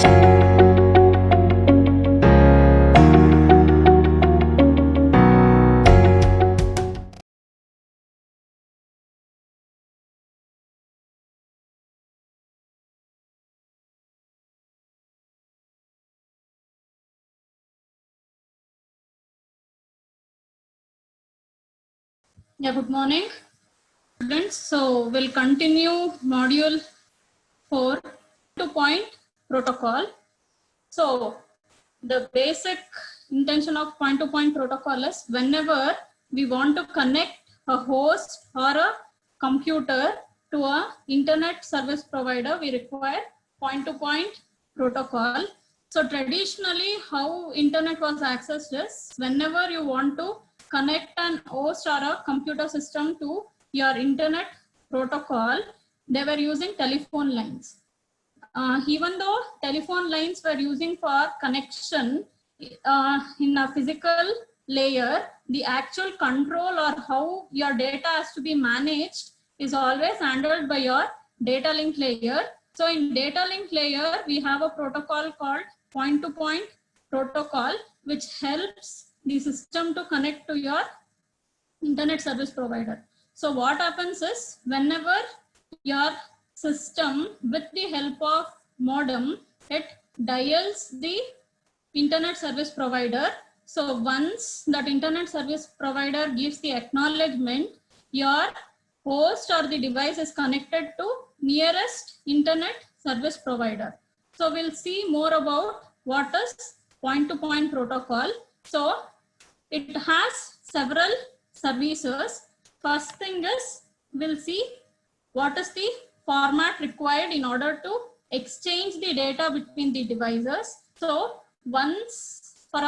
Yeah, good morning, students. So we'll continue module 4, point-to-point protocol. So the basic intention of point-to-point protocol is whenever we want to connect a host or a computer to a internet service provider, we require point-to-point protocol. So traditionally, how internet was accessed is whenever you want to connect an host or a computer system to your internet protocol, they were using telephone lines. Even though telephone lines were using for connection in a physical layer, the actual control or how your data has to be managed is always handled by your data link layer. So in data link layer, we have a protocol called point-to-point protocol, which helps the system to connect to your internet service provider. So what happens is whenever your system with the help of modem, it dials the internet service provider. So once that internet service provider gives the acknowledgement, your host or the device is connected to nearest internet service provider. So we'll see more about what is point-to-point protocol. So it has several services. First thing is, we'll see what is the format required in order to exchange the data between the devices. So once, for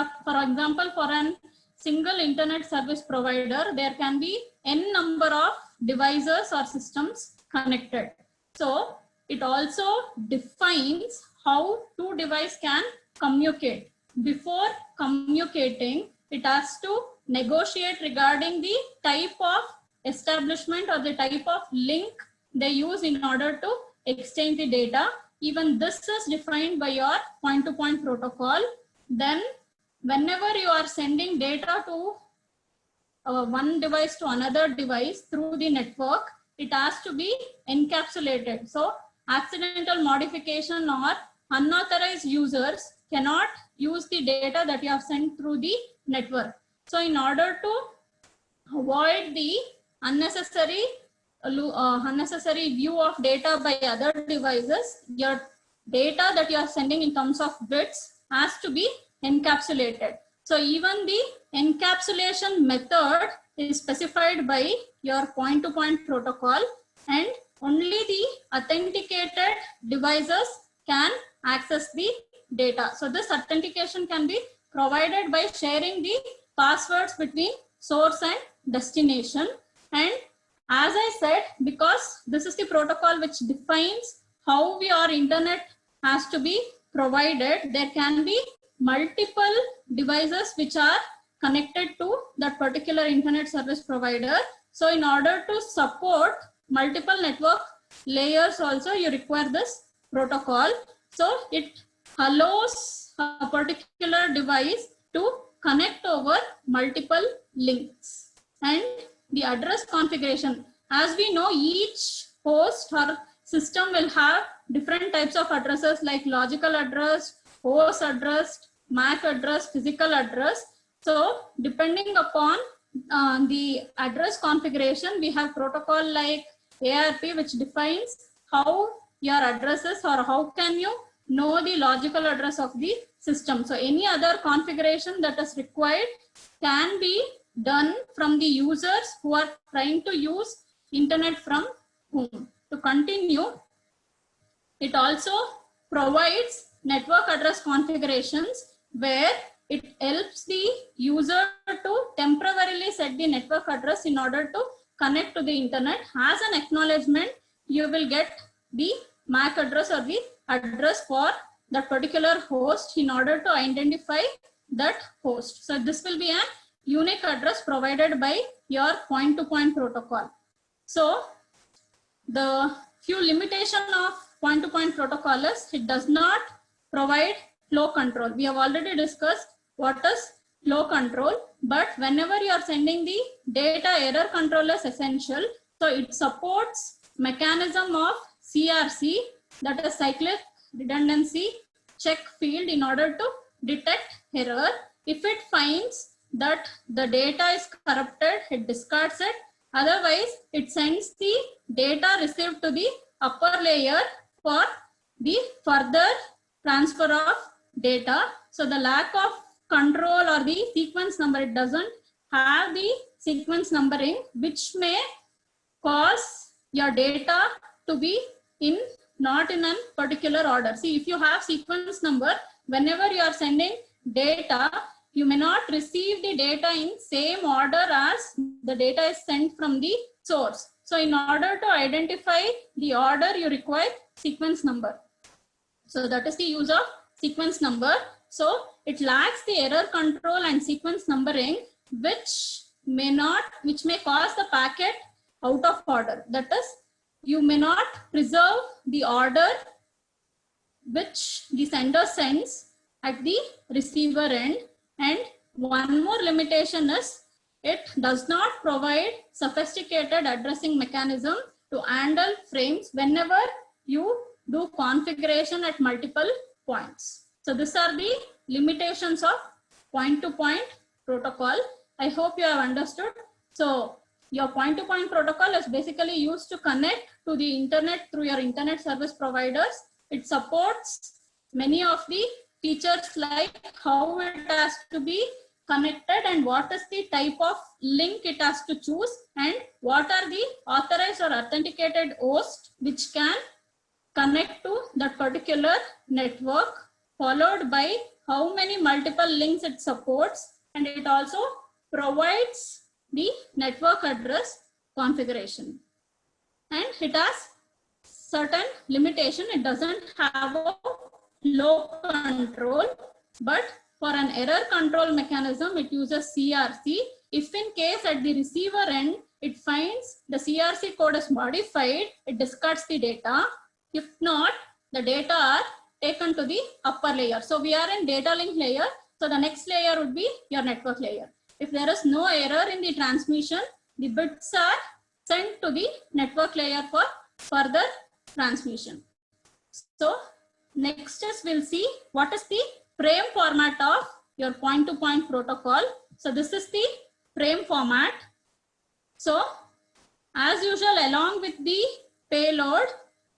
example, for an single internet service provider, there can be n number of devices or systems connected. So it also defines how two devices can communicate. Before communicating, it has to negotiate regarding the type of establishment or the type of link they use in order to exchange the data. Even this is defined by your point-to-point protocol. Then whenever you are sending data to one device to another device through the network, it has to be encapsulated. So accidental modification or unauthorized users cannot use the data that you have sent through the network. So in order to avoid the unnecessary view of data by other devices, your data that you are sending in terms of bits has to be encapsulated. So even the encapsulation method is specified by your point-to-point protocol, and only the authenticated devices can access the data. So this authentication can be provided by sharing the passwords between source and destination. And as I said, because this is the protocol which defines how our internet has to be provided, there can be multiple devices which are connected to that particular internet service provider. So in order to support multiple network layers also, you require this protocol. So it allows a particular device to connect over multiple links. And the address configuration, as we know, each host or system will have different types of addresses like logical address, OS address, MAC address, physical address. So depending upon the address configuration, we have protocol like ARP, which defines how your addresses or how can you know the logical address of the system. So any other configuration that is required can be done from the users who are trying to use internet from home. To continue, it also provides network address configurations where it helps the user to temporarily set the network address in order to connect to the internet. As an acknowledgement, you will get the MAC address or the address for that particular host in order to identify that host. So this will be a unique address provided by your point-to-point protocol. So the few limitation of point-to-point protocol is it does not provide flow control. We have already discussed what is flow control, but whenever you are sending the data, error control is essential. So it supports mechanism of CRC, that is cyclic redundancy check field, in order to detect error. If it finds that the data is corrupted, it discards it. Otherwise, it sends the data received to the upper layer for the further transfer of data. So the lack of control or the sequence number, it doesn't have the sequence numbering, which may cause your data to be not in a particular order. See, if you have sequence number, whenever you are sending data, you may not receive the data in same order as the data is sent from the source. So in order to identify the order, you require sequence number. So that is the use of sequence number. So it lacks the error control and sequence numbering, which may cause the packet out of order. That is, you may not preserve the order which the sender sends at the receiver end. And one more limitation is, it does not provide sophisticated addressing mechanism to handle frames whenever you do configuration at multiple points. So these are the limitations of point-to-point protocol. I hope you have understood. So your point-to-point protocol is basically used to connect to the internet through your internet service providers. It supports many of the features like how it has to be connected and what is the type of link it has to choose, and what are the authorized or authenticated hosts which can connect to that particular network, followed by how many multiple links it supports, and it also provides the network address configuration. And it has certain limitation. It doesn't have a flow control, but for an error control mechanism, it uses CRC. If in case at the receiver end, it finds the CRC code is modified, it discards the data. If not, the data are taken to the upper layer. So we are in data link layer. So the next layer would be your network layer. If there is no error in the transmission, the bits are sent to the network layer for further transmission. So next is we'll see what is the frame format of your point-to-point protocol. So this is the frame format. So as usual, along with the payload,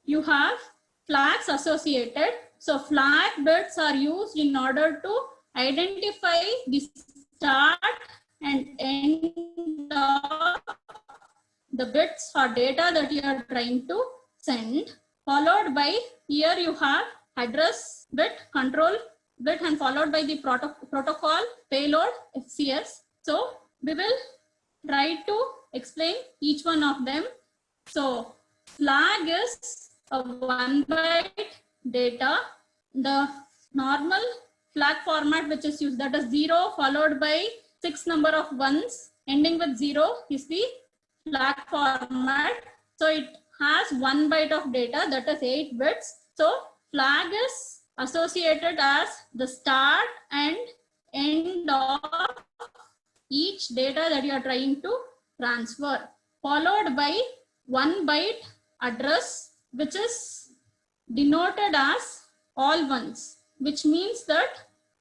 you have flags associated. So flag bits are used in order to identify the start and end of the bits or data that you are trying to send, followed by, here you have address bit, control bit, and followed by the protocol payload FCS. So we will try to explain each one of them. So flag is a 1-byte data. The normal flag format which is used, that is 0 followed by 6 number of ones ending with 0 is the flag format. So it has 1 byte of data, that is 8 bits. So flag is associated as the start and end of each data that you are trying to transfer, followed by 1 byte address, which is denoted as all ones, which means that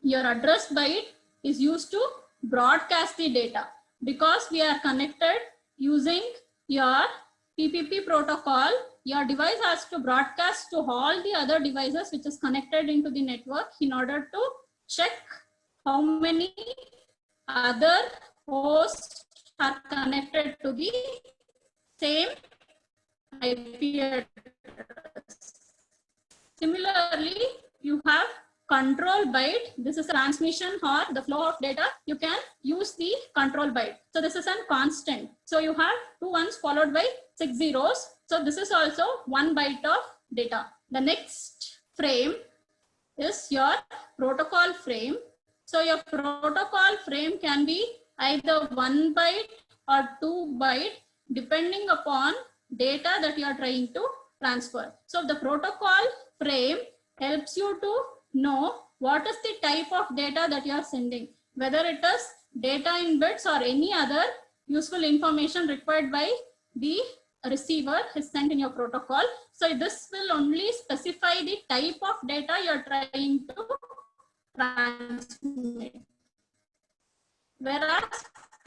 your address byte is used to broadcast the data. Because we are connected using your TCP protocol, your device has to broadcast to all the other devices which is connected into the network in order to check how many other hosts are connected to the same IP address. Similarly, you have control byte. This is a transmission or the flow of data. You can use the control byte. So this is a constant. So you have 2 ones followed by 6 zeros. So this is also 1 byte of data. The next frame is your protocol frame. So your protocol frame can be either 1 byte or 2 byte depending upon data that you are trying to transfer. So the protocol frame helps you to know what is the type of data that you are sending, whether it is data in bits or any other useful information required by the receiver is sent in your protocol. So this will only specify the type of data you are trying to transmit. Whereas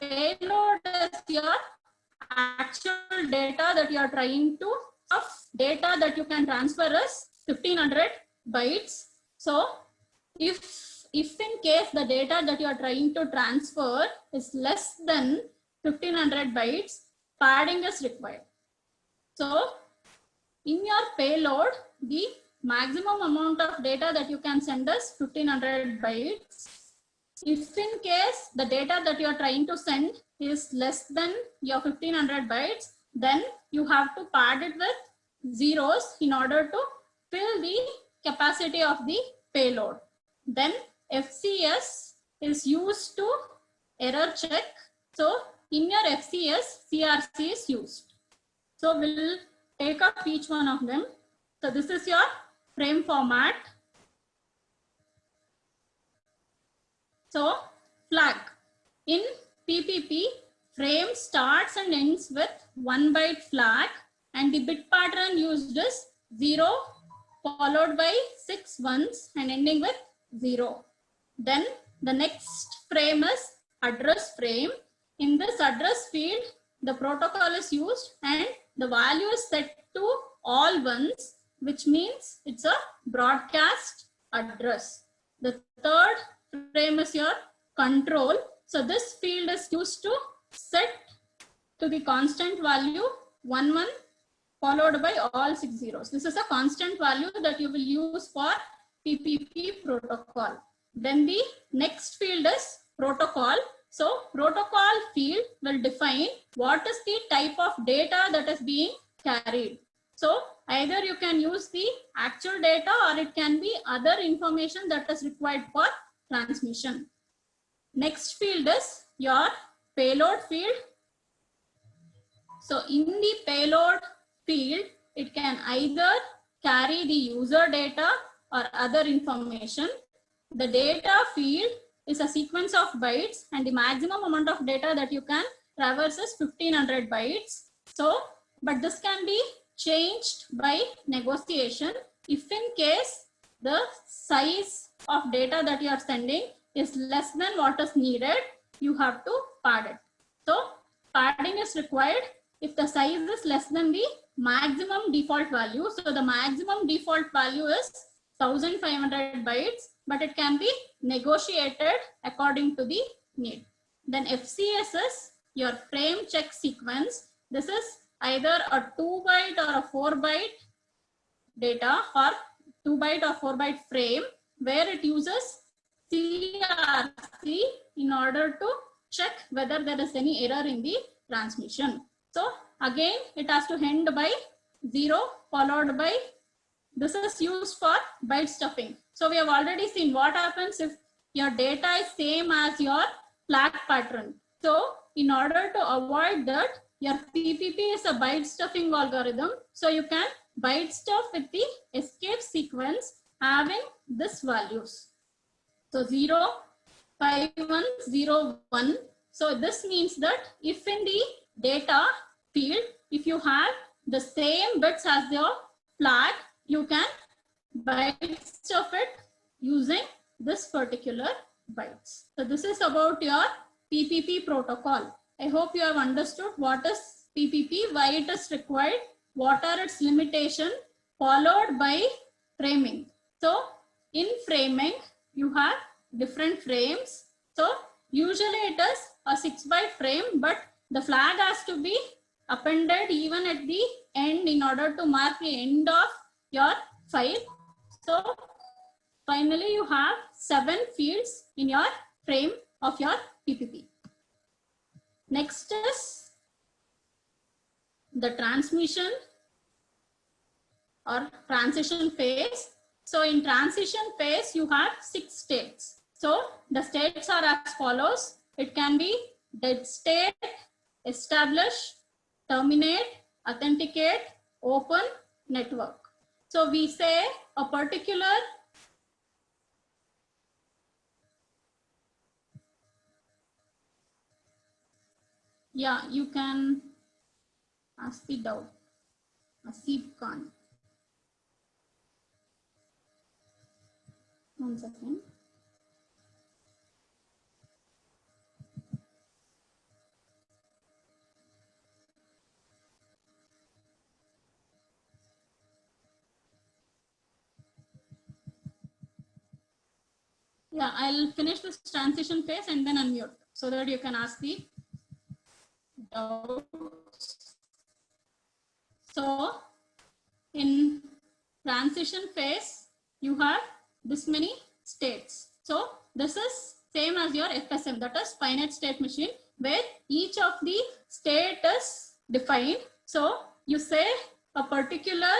payload is your actual data that you are trying to, of data that you can transfer is 1500 bytes. So if in case the data that you are trying to transfer is less than 1500 bytes, padding is required. So in your payload, the maximum amount of data that you can send is 1500 bytes. If in case the data that you are trying to send is less than your 1500 bytes, then you have to pad it with zeros in order to fill the capacity of the payload. Then FCS is used to error check. So in your FCS, CRC is used. So we'll take up each one of them. So this is your frame format. So flag. In PPP, frame starts and ends with 1 byte flag, and the bit pattern used is 0 followed by 6 ones and ending with 0. Then the next frame is address frame. In this address field, the protocol is used and the value is set to all ones, which means it's a broadcast address. The third frame is your control. So this field is used to set to the constant value 1 1 followed by all 6 zeros. This is a constant value that you will use for PPP protocol. Then the next field is protocol. So protocol field will define what is the type of data that is being carried. So either you can use the actual data or it can be other information that is required for transmission. Next field is your payload field. So in the payload field, it can either carry the user data or other information. The data field is a sequence of bytes and the maximum amount of data that you can traverse is 1500 bytes. So, but this can be changed by negotiation. If in case the size of data that you are sending is less than what is needed, you have to pad it. So padding is required if the size is less than the maximum default value. So the maximum default value is 1500 bytes, but it can be negotiated according to the need. Then FCS is your frame check sequence. This is either a 2 byte or a 4 byte data or 2 byte or 4 byte frame where it uses CRC in order to check whether there is any error in the transmission. So again, it has to end by 0 followed by, this is used for byte stuffing. So we have already seen what happens if your data is same as your flag pattern. So in order to avoid that, your PPP is a byte stuffing algorithm. So you can byte stuff with the escape sequence having this values. So 0, 5, 1, 0, 1. So this means that if in the data field, if you have the same bits as your flag, you can byte stuff it using this particular bytes. So this is about your PPP protocol. I hope you have understood what is PPP, why it is required, what are its limitations, followed by framing. So in framing, you have different frames. So usually it is a 6 byte frame, but the flag has to be appended even at the end in order to mark the end of your file. So finally you have 7 fields in your frame of your PPP. Next is the transmission or transition phase. So in transition phase, you have 6 states. So the states are as follows. It can be dead state, establish, terminate, authenticate, open, network. So we say a particular Yeah, you can ask the doubt. Asif Khan. 1 second. Yeah, I'll finish this transition phase and then unmute so that you can ask the doubts. So in transition phase, you have this many states. So this is same as your FSM, that is finite state machine, where each of the state is defined. So you say a particular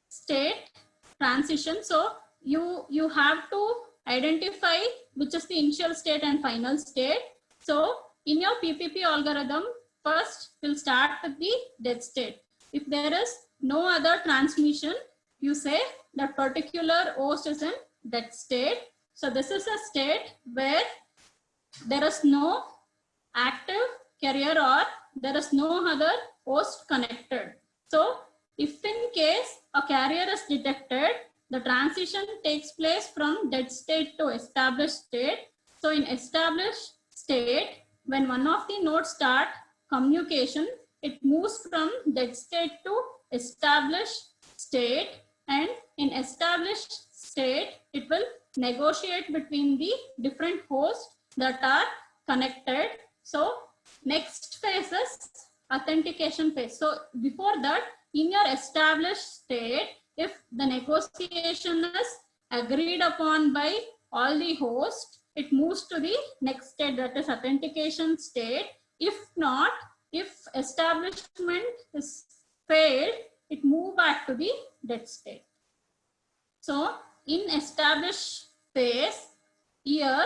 state transition. So you have to identify which is the initial state and final state. So in your PPP algorithm, first we'll start with the dead state. If there is no other transmission, you say that particular host is in dead state. So this is a state where there is no active carrier or there is no other host connected. So if in case a carrier is detected, the transition takes place from dead state to established state. So in established state, when one of the nodes start communication, it moves from dead state to established state, and in established state, it will negotiate between the different hosts that are connected. So next phase is authentication phase. So before that, in your established state, if the negotiation is agreed upon by all the hosts, it moves to the next state, that is authentication state. If not, if establishment is failed, it move back to the dead state. So in established phase, here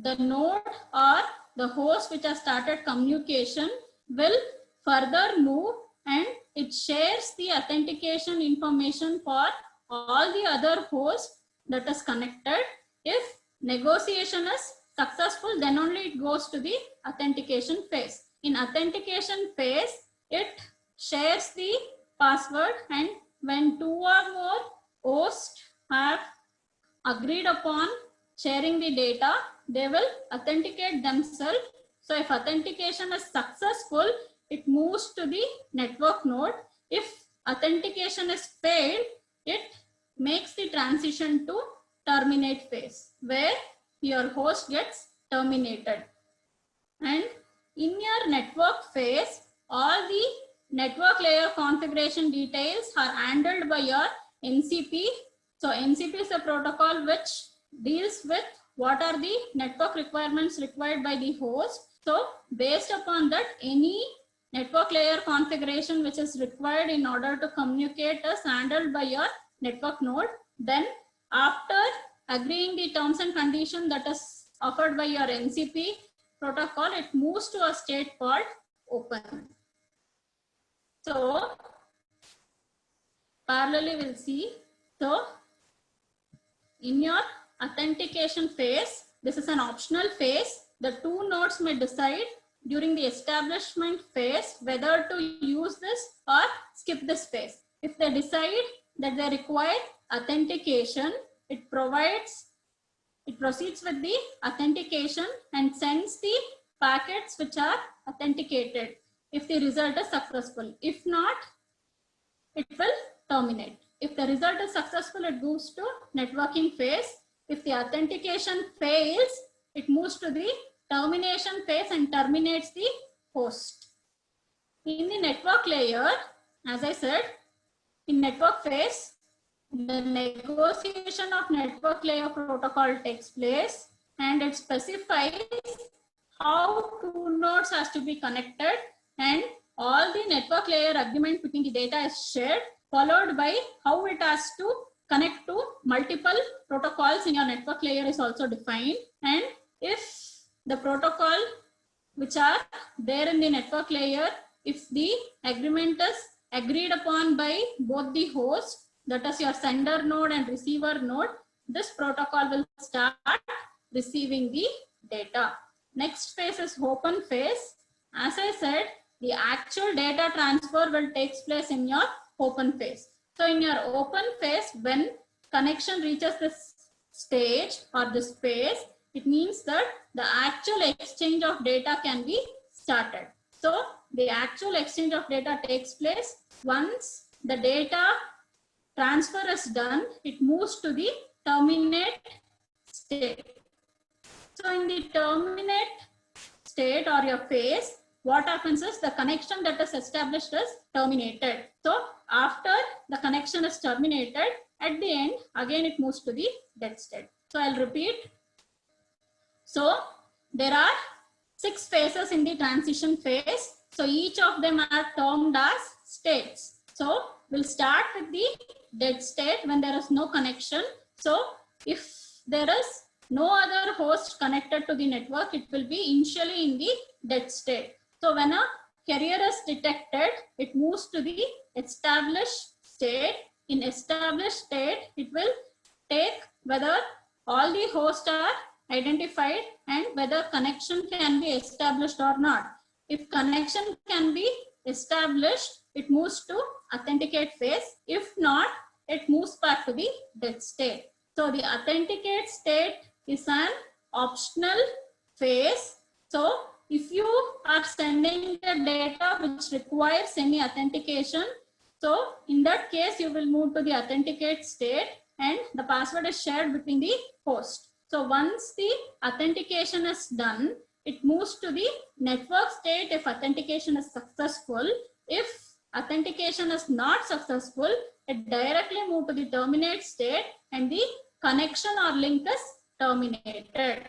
the node or the host which has started communication will further move and it shares the authentication information for all the other hosts that is connected. If negotiation is successful, then only it goes to the authentication phase. In authentication phase, it shares the password, and when 2 or more hosts have agreed upon sharing the data, they will authenticate themselves. So if authentication is successful, it moves to the network node. If authentication is failed, it makes the transition to terminate phase, where your host gets terminated. And in your network phase, all the network layer configuration details are handled by your NCP. So NCP is a protocol which deals with what are the network requirements required by the host. So based upon that, any network layer configuration which is required in order to communicate is handled by your network node. Then after agreeing the terms and conditions that is offered by your NCP protocol, it moves to a state called open. So parallelly we'll see. So in your authentication phase, this is an optional phase. The two nodes may decide during the establishment phase whether to use this or skip this phase. If they decide that they require authentication, it proceeds with the authentication and sends the packets which are authenticated if the result is successful. If not, it will terminate. If the result is successful, it moves to networking phase. If the authentication fails, it moves to the termination phase and terminates the host. In the network layer, as I said, in network phase, the negotiation of network layer protocol takes place, and it specifies how two nodes has to be connected, and all the network layer agreement between the data is shared, followed by how it has to connect to multiple protocols in your network layer is also defined. And if the protocol which are there in the network layer, if the agreement is agreed upon by both the hosts, that is your sender node and receiver node, this protocol will start receiving the data. Next phase is open phase. as I said, the actual data transfer will take place in your open phase. So in your open phase, when connection reaches this stage or this phase, it means that the actual exchange of data can be started. So the actual exchange of data takes place once the data transfer is done, it moves to the terminate state. So in the terminate state or your phase, what happens is the connection that is established is terminated. So after the connection is terminated, at the end, again it moves to the dead state. So I'll repeat. So there are 6 phases in the transition phase. So each of them are termed as states. So we'll start with the dead state when there is no connection. So if there is no other host connected to the network, it will be initially in the dead state. So when a carrier is detected, it moves to the established state. In established state, it will take whether all the hosts are identified and whether connection can be established or not. If connection can be established, it moves to authenticate phase. If not, it moves back to the dead state. So the authenticate state is an optional phase. So if you are sending the data which requires any authentication, so in that case, you will move to the authenticate state and the password is shared between the host. So once the authentication is done, it moves to the network state if authentication is successful. If authentication is not successful, it directly moves to the terminate state and the connection or link is terminated.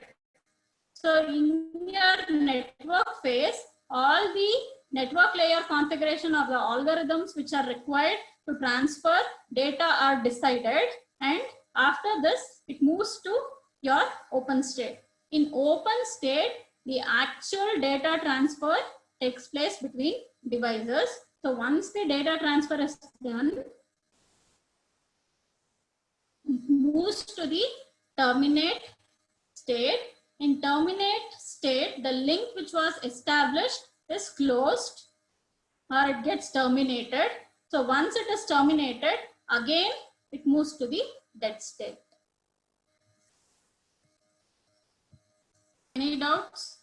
So in your network phase, all the network layer configuration of the algorithms which are required to transfer data are decided, and after this it moves to your open state. In open state, the actual data transfer takes place between devices. So once the data transfer is done, it moves to the terminate state. In terminate state, the link which was established is closed or it gets terminated. So once it is terminated, again it moves to the dead state. Any doubts?